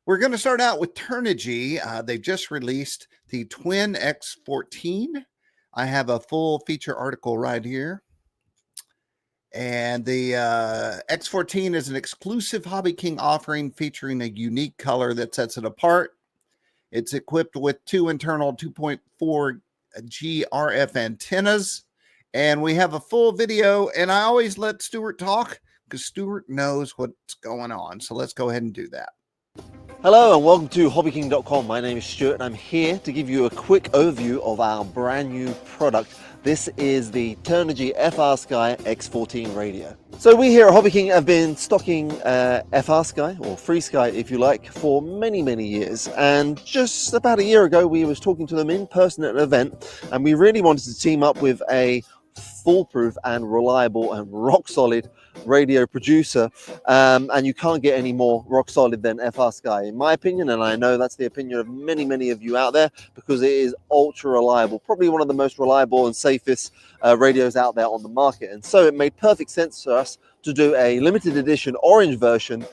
We're going to start out with Turnigy. They've just released the Twin X14. I have a full feature article right here. And the X14 is an exclusive Hobby King offering featuring a unique color that sets it apart. It's equipped with two internal 2.4 G RF antennas. And we have a full video. And I always let Stuart talk because Stuart knows what's going on. So let's go ahead and do that. Hello and welcome to hobbyking.com. My name is Stuart and I'm here to give you a quick overview of our brand new product. This is the Turnigy FR Sky X14 radio. So we here at Hobby King have been stocking FR Sky, or Free Sky if you like, for many years, and just about a year ago we was talking to them in person at an event, and we really wanted to team up with a foolproof and reliable and rock solid radio producer, and you can't get any more rock solid than FR Sky in my opinion, and I know that's the opinion of many of you out there, because it is ultra reliable, probably one of the most reliable and safest radios out there on the market. And so it made perfect sense for us to do a limited edition orange version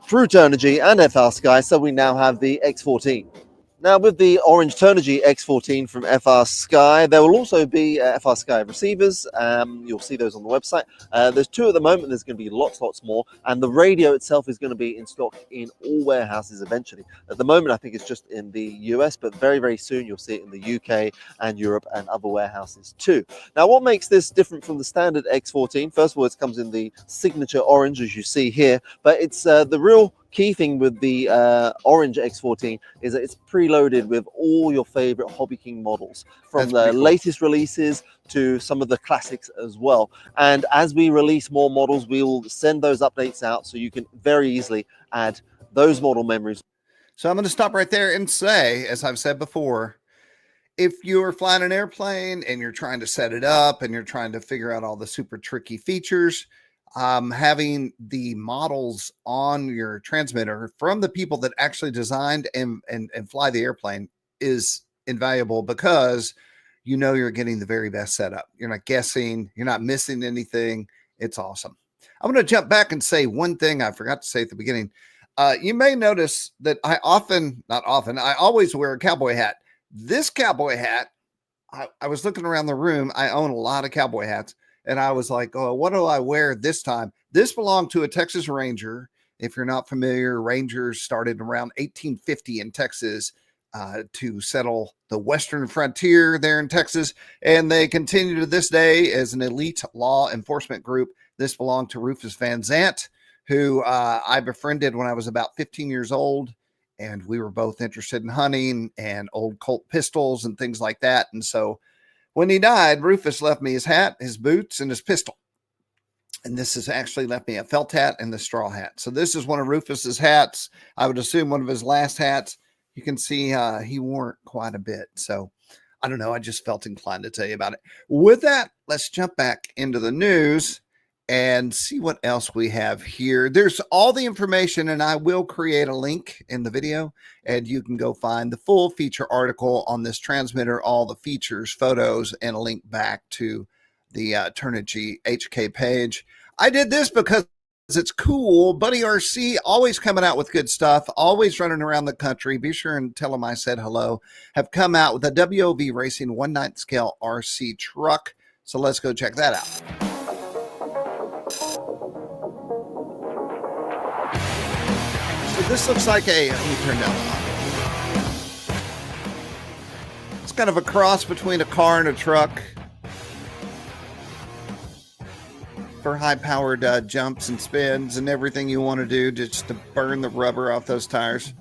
through Turnigy and FR Sky. So we now have the X14. Now with the orange Turnigy X14 from FR Sky, there will also be FR Sky receivers. You'll see those on the website. There's two at the moment. There's going to be lots more. And the radio itself is going to be in stock in all warehouses eventually. At the moment, I think it's just in the US, but very soon you'll see it in the UK and Europe and other warehouses too. Now, what makes this different from the standard X14? First of all, it comes in the signature orange, as you see here, but it's the real key thing with the orange X14 is that it's preloaded with all your favorite Hobby King models, from the latest releases to some of the classics as well. And as we release more models, we will send those updates out so you can very easily add those model memories. So I'm going to stop right there and say, as I've said before, if you're flying an airplane and you're trying to set it up and you're trying to figure out all the super tricky features, having the models on your transmitter from the people that actually designed and fly the airplane is invaluable, because you know you're getting the very best setup. You're not guessing, you're not missing anything. It's awesome. I'm going to jump back and say one thing I forgot to say at the beginning. You may notice that I always wear a cowboy hat. This cowboy hat, I was looking around the room. I own a lot of cowboy hats. And I was like, oh, what do I wear this time? This belonged to a Texas Ranger. If you're not familiar, Rangers started around 1850 in Texas to settle the western frontier there in Texas. And they continue to this day as an elite law enforcement group. This belonged to Rufus Vanzant, who I befriended when I was about 15 years old. And we were both interested in hunting and old Colt pistols and things like that. And so when he died, Rufus left me his hat, his boots, and his pistol. And this has actually left me a felt hat and the straw hat. So this is one of Rufus's hats. I would assume one of his last hats. You can see he wore it quite a bit. So I don't know. I just felt inclined to tell you about it. With that, let's jump back into the news and see what else we have here. There's all the information, and I will create a link in the video, and you can go find the full feature article on this transmitter, all the features, photos, and a link back to the Turnigy HK page. I did this because it's cool. Buddy RC, always coming out with good stuff, always running around the country. Be sure and tell him I said hello. Have come out with a WOV Racing 1/9 scale RC truck. So let's go check that out. This looks like let me turn down the audio. It's kind of a cross between a car and a truck for high-powered jumps and spins and everything you want to do just to burn the rubber off those tires.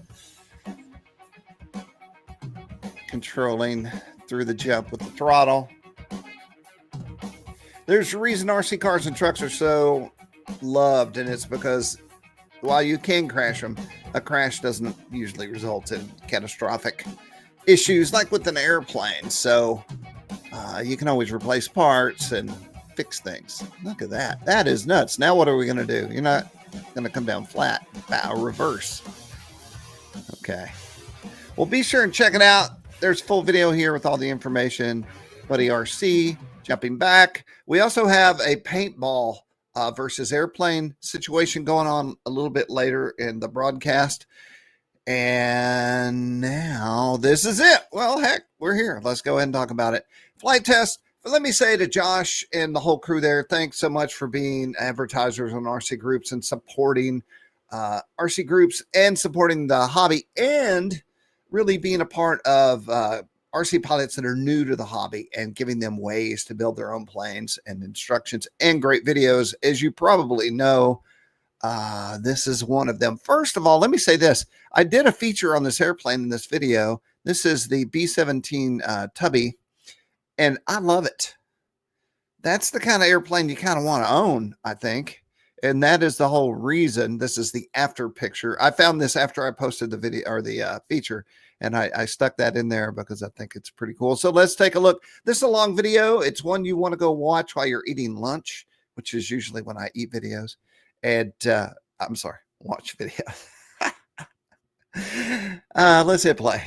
Controlling through the jump with the throttle. There's a reason RC cars and trucks are so loved, and it's because while you can crash them, a crash doesn't usually result in catastrophic issues like with an airplane. So you can always replace parts and fix things. Look at that. That is nuts. Now what are we going to do? You're not going to come down flat. Bow, reverse. Okay. Well, be sure and check it out. There's a full video here with all the information. Buddy RC, jumping back. We also have a paintball versus airplane situation going on a little bit later in the broadcast. And now this is it. Well, heck, we're here. Let's go ahead and talk about it. Flight test. But let me say to Josh and the whole crew there, thanks so much for being advertisers on RCGroups and supporting RCGroups and supporting the hobby and really being a part of RC pilots that are new to the hobby and giving them ways to build their own planes and instructions and great videos. As you probably know, this is one of them. First of all, let me say this. I did a feature on this airplane in this video. This is the B17 Tubby, and I love it. That's the kind of airplane you kind of want to own, I think. And that is the whole reason. This is the after picture. I found this after I posted the video or the feature, and I stuck that in there because I think it's pretty cool. So let's take a look. This is a long video. It's one you want to go watch while you're eating lunch, which is usually when I eat videos. And I'm sorry, watch video. Let's hit play.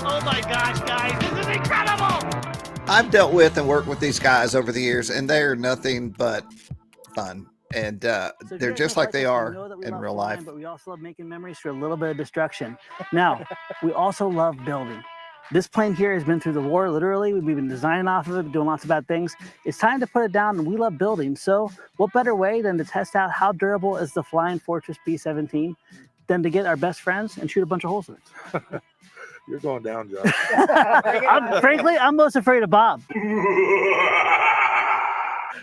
Oh my gosh, guys, this is incredible! I've dealt with and worked with these guys over the years, and they're nothing but fun. And they're just like they are in real life. But we also love making memories for a little bit of destruction. Now, we also love building. This plane here has been through the war, literally. We've been designing off of it, doing lots of bad things. It's time to put it down, and we love building. So what better way than to test out how durable is the Flying Fortress B17 than to get our best friends and shoot a bunch of holes in it? You're going down, Josh. Frankly, I'm most afraid of Bob.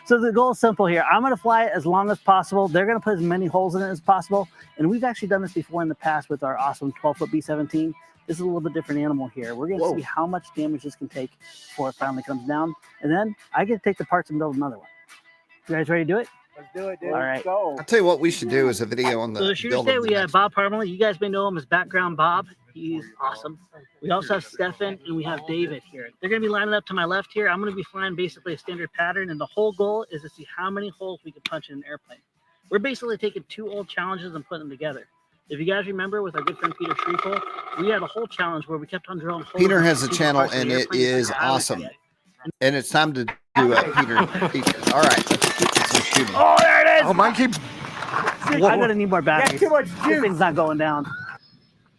So the goal is simple here. I'm going to fly it as long as possible. They're going to put as many holes in it as possible. And we've actually done this before in the past with our awesome 12-foot B17. This is a little bit different animal here. We're going to see how much damage this can take before it finally comes down. And then I get to take the parts and build another one. You guys ready to do it? Let's do it, dude. All right. Go. I'll tell you what we should do is a video on the So the shooters day, we have Bob Parmalee. You guys may know him as Background Bob. He's awesome. We also have Stefan and we have David here. They're going to be lining up to my left here. I'm going to be flying basically a standard pattern, and the whole goal is to see how many holes we can punch in an airplane. We're basically taking two old challenges and putting them together. If you guys remember with our good friend Peter Schriefel, we had a whole challenge where we kept on drilling holes. Peter has a channel, and it is awesome. And it's time to do a Peter feature. All right. Let's shoot. Oh, there it is! Oh, mine keep. I'm going to need more batteries. too much This juice. thing's not going down.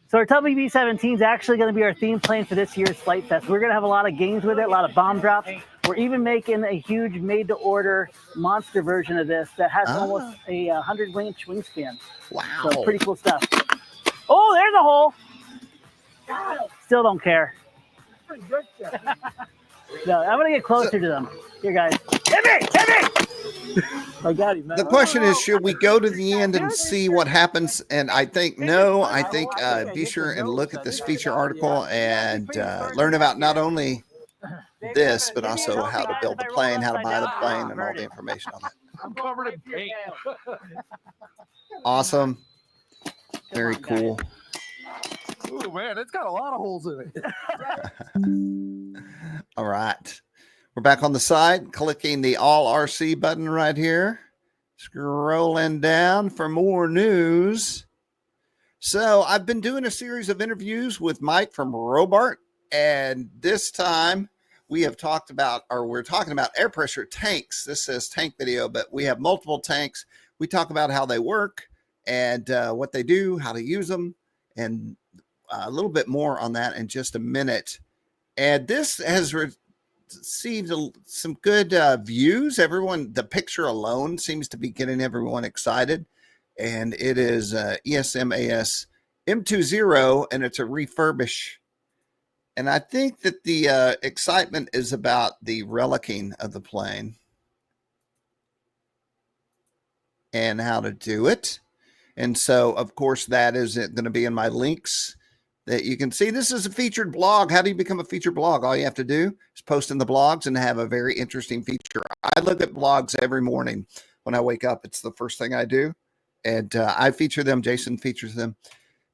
So our Tubby B17 is actually going to be our theme plane for this year's Flight Fest. We're going to have a lot of games with it, a lot of bomb drops. We're even making a huge made-to-order monster version of this that has almost a 100-inch wingspan. Wow. So pretty cool stuff. Oh, there's a hole. Still don't care. No, I'm going to get closer to them. Here, guys. Hit me! Hit me! I got him. The question is, should we go to the end and see what happens? And I think no. I think be sure and look at this feature article and learn about not only this, but also how to build the plane, how to buy the plane, and all the information on that. I'm covered in paint. Awesome. Very cool. Ooh, man, it's got a lot of holes in it. All right. We're back on the side, clicking the All RC button right here. Scrolling down for more news. So I've been doing a series of interviews with Mike from Robart, and this time we have talked about, or we're talking about air pressure tanks. This says tank video, but we have multiple tanks. We talk about how they work and what they do, how to use them, and a little bit more on that in just a minute. And this has received some good views. Everyone, the picture alone seems to be getting everyone excited. And it is ESMAS M20, and it's a refurbish. And I think that the excitement is about the relicking of the plane and how to do it. And so, of course, that is going to be in my links that you can see. This is a featured blog. How do you become a featured blog? All you have to do is post in the blogs and have a very interesting feature. I look at blogs every morning when I wake up. It's the first thing I do. And I feature them. Jason features them.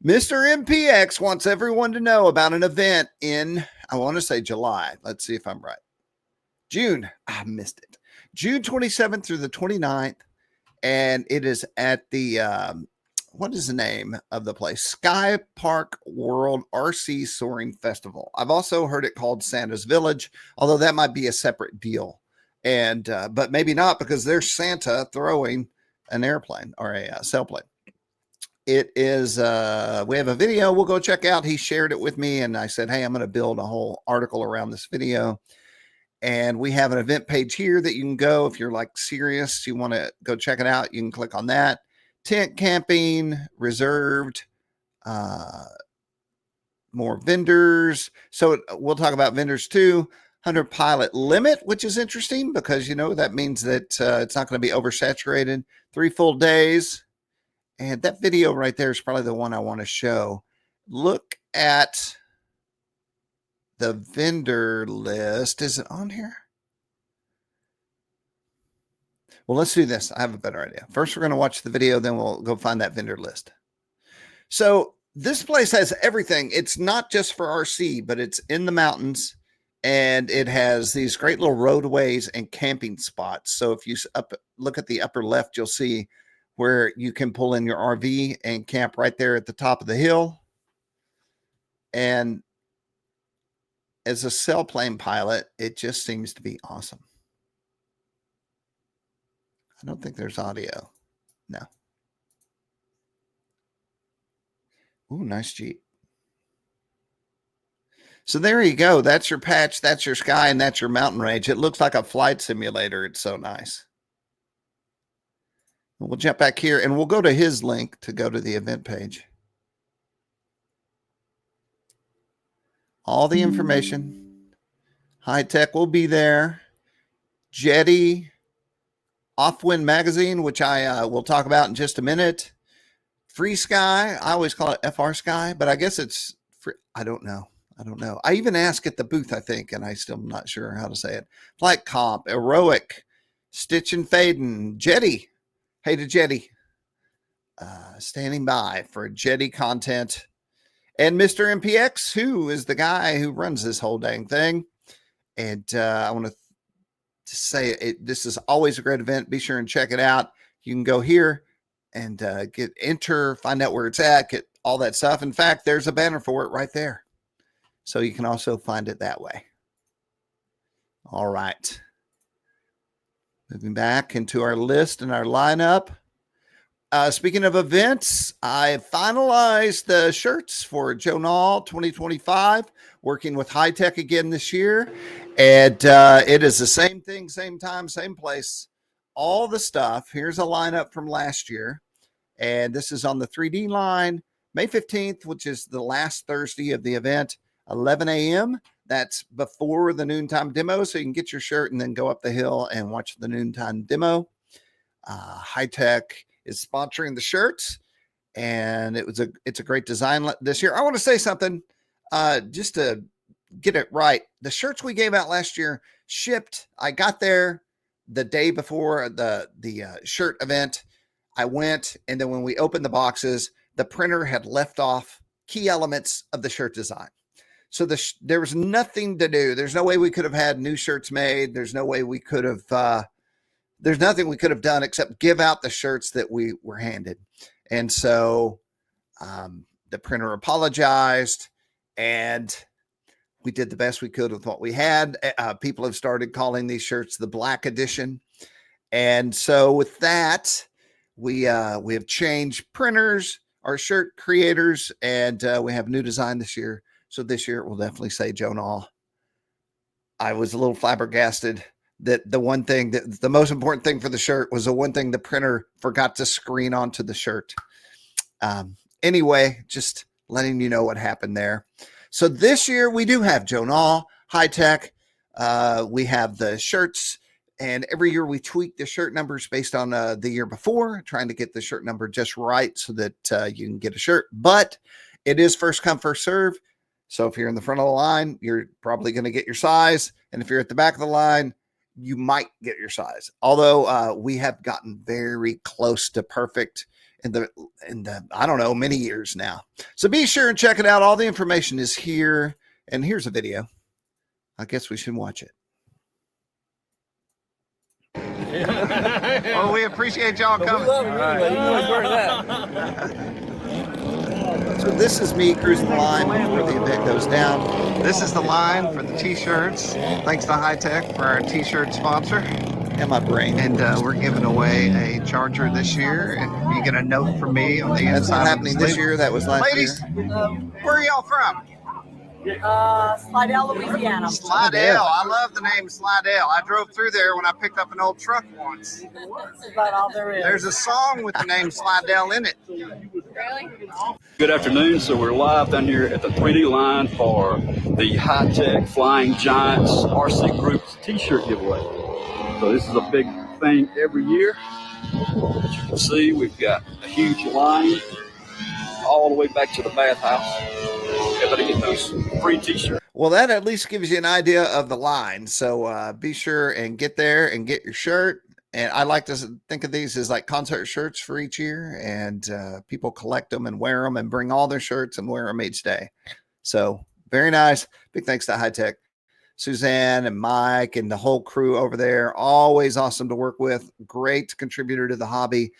Mr. MPX wants everyone to know about an event in, I want to say July. Let's see if I'm right. June. I missed it. June 27th through the 29th. And it is at the, what is the name of the place? Sky Park World RC Soaring Festival. I've also heard it called Santa's Village, although that might be a separate deal. And but maybe not, because there's Santa throwing an airplane or a sailplane. It is we have a video we'll go check out. He shared it with me, and I said, hey, I'm going to build a whole article around this video. And we have an event page here that you can go if you're like serious, you want to go check it out. You can click on that. Tent camping reserved, more vendors. So we'll talk about vendors too. 100 pilot limit, which is interesting because, you know, that means that it's not going to be oversaturated. 3 full days. And that video right there is probably the one I want to show. Look at the vendor list. Is it on here? Well, let's do this. I have a better idea. First, we're going to watch the video, then we'll go find that vendor list. So this place has everything. It's not just for RC, but it's in the mountains, and it has these great little roadways and camping spots. So if you look at the upper left, you'll see where you can pull in your RV and camp right there at the top of the hill. And as a sailplane pilot, it just seems to be awesome. I don't think there's audio. No. Ooh, nice Jeep. So there you go. That's your patch. That's your sky. And that's your mountain range. It looks like a flight simulator. It's so nice. We'll jump back here and we'll go to his link to go to the event page. All the information. High Tech will be there. Jetty. Offwind Magazine, which I will talk about in just a minute. Free Sky. I always call it FR Sky, but I guess it's free. I don't know. I even asked at the booth, I think, and I still am not sure how to say it. Flight Comp, Heroic, Stitch and Faden, Jetty. Hey to Jetty. Standing by for Jetty content. And Mr. MPX, who is the guy who runs this whole dang thing. And I want to say this is always a great event. Be sure and check it out. You can go here and find out where it's at, get all that stuff. In fact, there's a banner for it right there. So you can also find it that way. All right. Moving back into our list and our lineup. Speaking of events, I finalized the shirts for Joe Nall 2025, working with High Tech again this year. And it is the same thing, same time, same place. All the stuff. Here's a lineup from last year. And this is on the 3D line, May 15th, which is the last Thursday of the event, 11 a.m. That's before the noontime demo. So you can get your shirt and then go up the hill and watch the noontime demo. High Tech is sponsoring the shirts, and it's a great design this year. I want to say something just to get it right. The shirts we gave out last year shipped. I got there the day before the shirt event. I went, and then when we opened the boxes, the printer had left off key elements of the shirt design. So there was nothing to do. There's no way we could have had new shirts made. There's no way we could have there's nothing we could have done except give out the shirts that we were handed. And so the printer apologized, and we did the best we could with what we had. People have started calling these shirts the Black Edition. And so with that, we have changed printers, our shirt creators, and we have new design this year. So this year it will definitely say Joe Nall. I was a little flabbergasted that the most important thing for the shirt was the one thing the printer forgot to screen onto the shirt. Anyway, just letting you know what happened there. So this year we do have Joe Nall, High Tech. We have the shirts, and every year we tweak the shirt numbers based on the year before, trying to get the shirt number just right so that you can get a shirt. But it is first come, first serve. So if you're in the front of the line, you're probably going to get your size. And if you're at the back of the line, you might get your size. Although we have gotten very close to perfect in the I don't know, many years now. So be sure and check it out. All the information is here. And here's a video. I guess we should watch it. Well, we appreciate y'all coming. So this is me cruising the line before the event goes down. This is the line for the t-shirts. Thanks to High Tech for our t-shirt sponsor. And my brain. And we're giving away a charger this year, and you get a note from me on the inside. That's not happening this year. That was last year. Where are y'all from? Slidell, Louisiana. Slidell. I love the name Slidell. I drove through there when I picked up an old truck once. That's about all there is. There's a song with the name Slidell in it. Really? Good afternoon. So we're live down here at the 3D line for the High Tech Flying Giants RCGroups t-shirt giveaway. So this is a big thing every year. As you can see, we've got a huge line all the way back to the bathhouse. Everybody get those free t-shirts. Well, that at least gives you an idea of the line. So be sure and get there and get your shirt. And I like to think of these as like concert shirts for each year. And people collect them and wear them and bring all their shirts and wear them each day. So very nice. Big thanks to High Tech. Suzanne and Mike and the whole crew over there. Always awesome to work with. Great contributor to the hobby.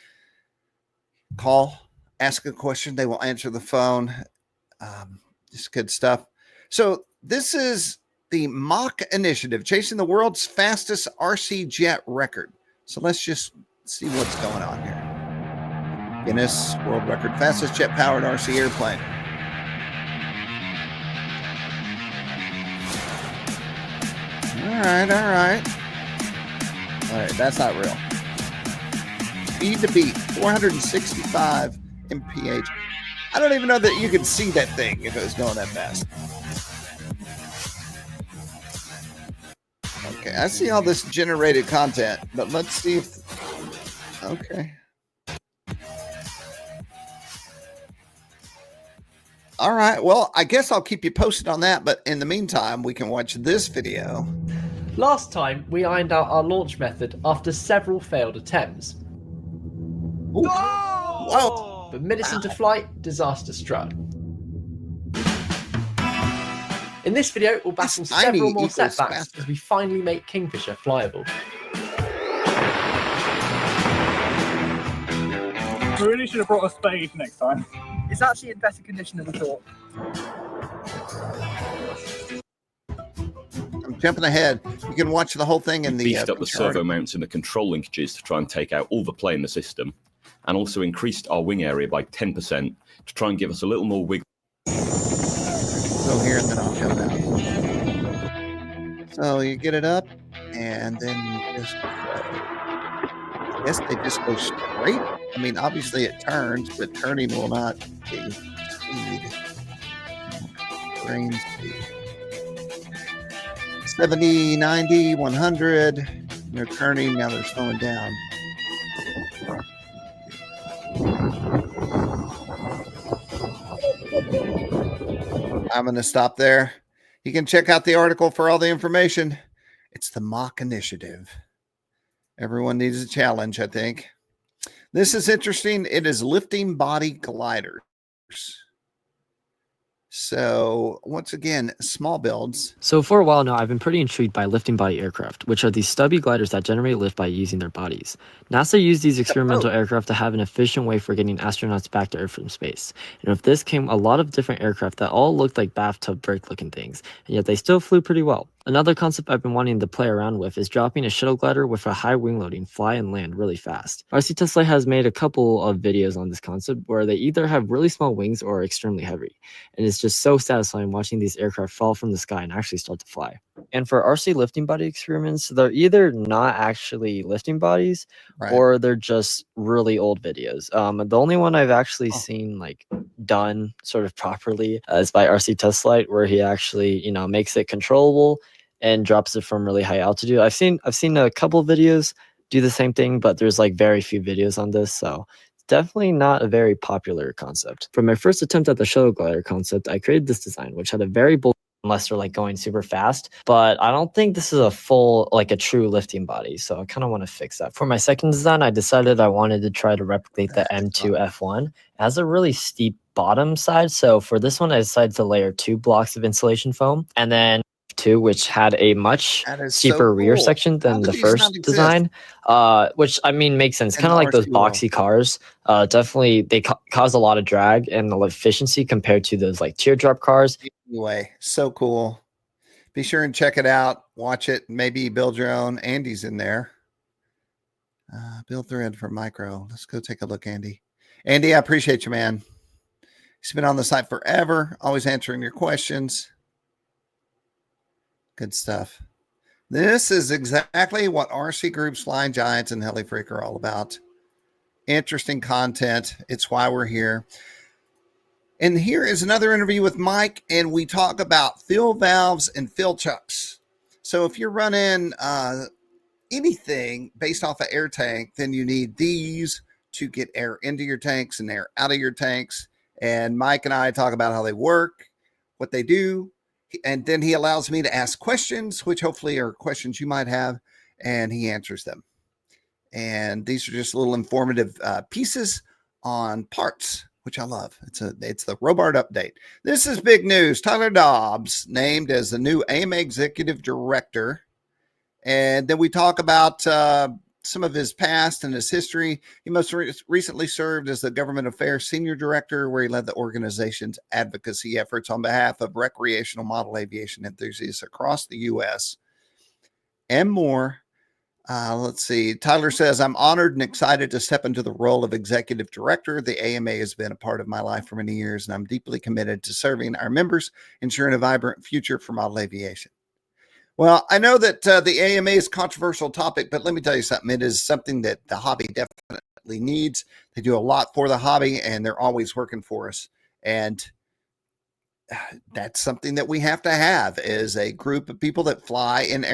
Call, ask a question. They will answer the phone. Just good stuff. So this is the Mach Initiative, chasing the world's fastest RC jet record. So let's just see what's going on here. Guinness World Record, fastest jet-powered RC airplane. All right. All right, that's not real. Speed to beat, 465 mph. I don't even know that you could see that thing if it was going that fast. Okay, I see all this generated content, but let's see if... Okay. All right, well, I guess I'll keep you posted on that, but in the meantime, we can watch this video. Last time, we ironed out our launch method after several failed attempts. Ooh. Whoa! But minutes into flight, disaster struck. In this video, we'll battle several more setbacks as we finally make Kingfisher flyable. We really should have brought a spade next time. It's actually in better condition than we thought. I'm jumping ahead. You can watch the whole thing in the... Beefed up the servo mounts and the control linkages to try and take out all the play in the system, and also increased our wing area by 10% to try and give us a little more wiggle. Go here and then I'll jump out. So you get it up and then you just I guess they just go straight. I mean, obviously it turns, but turning will not be speed. Brain speed. 70, 90, 100. They're turning, now they're slowing down. I'm going to stop there. You can check out the article for all the information. It's the Mach Initiative. Everyone needs a challenge, I think. This is interesting. It is lifting body gliders. So once again, small builds. So for a while now, I've been pretty intrigued by lifting body aircraft, which are these stubby gliders that generate lift by using their bodies. NASA used these experimental aircraft to have an efficient way for getting astronauts back to Earth from space. And with this came a lot of different aircraft that all looked like bathtub brick looking things, and yet they still flew pretty well. Another concept I've been wanting to play around with is dropping a shuttle glider with a high wing loading, fly and land really fast. RC Tesla has made a couple of videos on this concept where they either have really small wings or are extremely heavy. And it's just so satisfying watching these aircraft fall from the sky and actually start to fly. And for RC lifting body experiments, they're either not actually lifting bodies or they're just really old videos. The only one I've actually seen like done sort of properly is by RC Tesla, where he actually, makes it controllable and drops it from really high altitude. I've seen a couple of videos do the same thing, but there's like very few videos on this, so it's definitely not a very popular concept. For my first attempt at the shuttle glider concept, I created this design, which had a very bold unless they're like going super fast, but I don't think this is a full, like a true lifting body, so I kind of want to fix that. For my second design, I decided I wanted to try to replicate the M2 F1. It has a really steep bottom side, so for this one, I decided to layer 2 blocks of insulation foam, and then 2, which had a much That is steeper so rear cool. section How than do the these first not exist design, which I mean makes sense. in Kind the of like those RC world? boxy cars. Definitely they cause a lot of drag and a lot of efficiency compared to those like teardrop cars. Anyway, so cool. Be sure and check it out. Watch it. Maybe build your own. Andy's in there. Build thread for micro. Let's go take a look, Andy. Andy, I appreciate you, man. He's been on the site forever, always answering your questions. Good stuff. This is exactly what RC Groups, Flying Giants, and Heli Freak are all about. Interesting content. It's why we're here. And here is another interview with Mike, and we talk about fill valves and fill chucks. So if you're running anything based off an air tank, then you need these to get air into your tanks and air out of your tanks. And Mike and I talk about how they work, what they do, and then he allows me to ask questions, which hopefully are questions you might have, and he answers them. And these are just little informative pieces on parts, which I love. It's the Robart update. This is big news. Tyler Dobbs named as the new AMA executive director. And then we talk about some of his past and his history. He most recently served as the Government Affairs Senior Director, where he led the organization's advocacy efforts on behalf of recreational model aviation enthusiasts across the U.S. and more. Let's see. Tyler says, I'm honored and excited to step into the role of executive director. The AMA has been a part of my life for many years, and I'm deeply committed to serving our members, ensuring a vibrant future for model aviation. Well, I know that the AMA is a controversial topic, but let me tell you something. It is something that the hobby definitely needs. They do a lot for the hobby, and they're always working for us. And that's something that we have to have, is a group of people that fly in the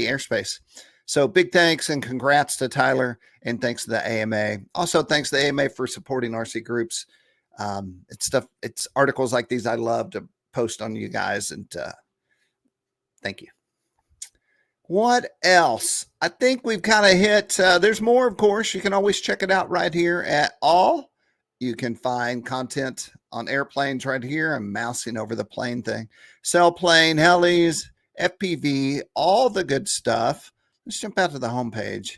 airspace. So big thanks and congrats to Tyler, and thanks to the AMA. Also, thanks to the AMA for supporting RC Groups. It's articles like these I love to post on you guys, and thank you. What else? I think we've kind of hit, there's more, of course. You can always check it out right here at all. You can find content on airplanes right here. I'm mousing over the plane thing. Sailplane, helis, FPV, all the good stuff. Let's jump out to the homepage.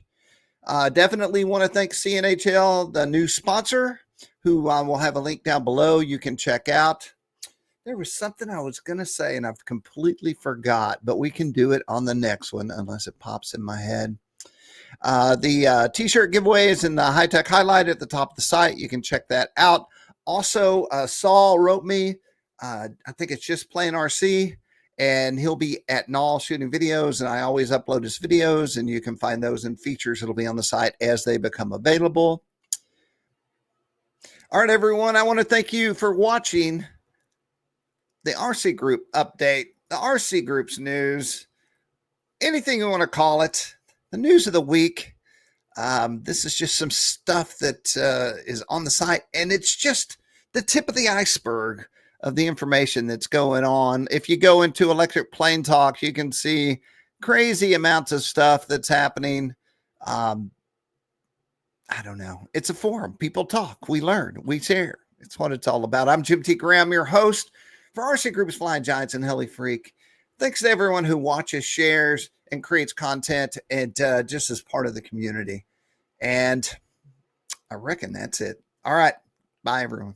Definitely want to thank CNHL, the new sponsor, who I will have a link down below you can check out. There was something I was going to say, and I've completely forgot, but we can do it on the next one unless it pops in my head. The t-shirt giveaway is in the high-tech highlight at the top of the site. You can check that out. Also, Saul wrote me, I think it's Just Playing RC, and he'll be at Nall shooting videos, and I always upload his videos, and you can find those in features. It'll be on the site as they become available. All right, everyone, I want to thank you for watching the RC Group update, the RC Group's news, anything you want to call it, the news of the week. This is just some stuff that is on the site, and it's just the tip of the iceberg of the information that's going on. If you go into Electric Plane Talk, you can see crazy amounts of stuff that's happening. I don't know. It's a forum. People talk. We learn. We share. It's what it's all about. I'm Jim T. Graham, your host for RC Groups, Flying Giants, and Heli Freak. Thanks to everyone who watches, shares, and creates content, and just as part of the community. And I reckon that's it. All right. Bye, everyone.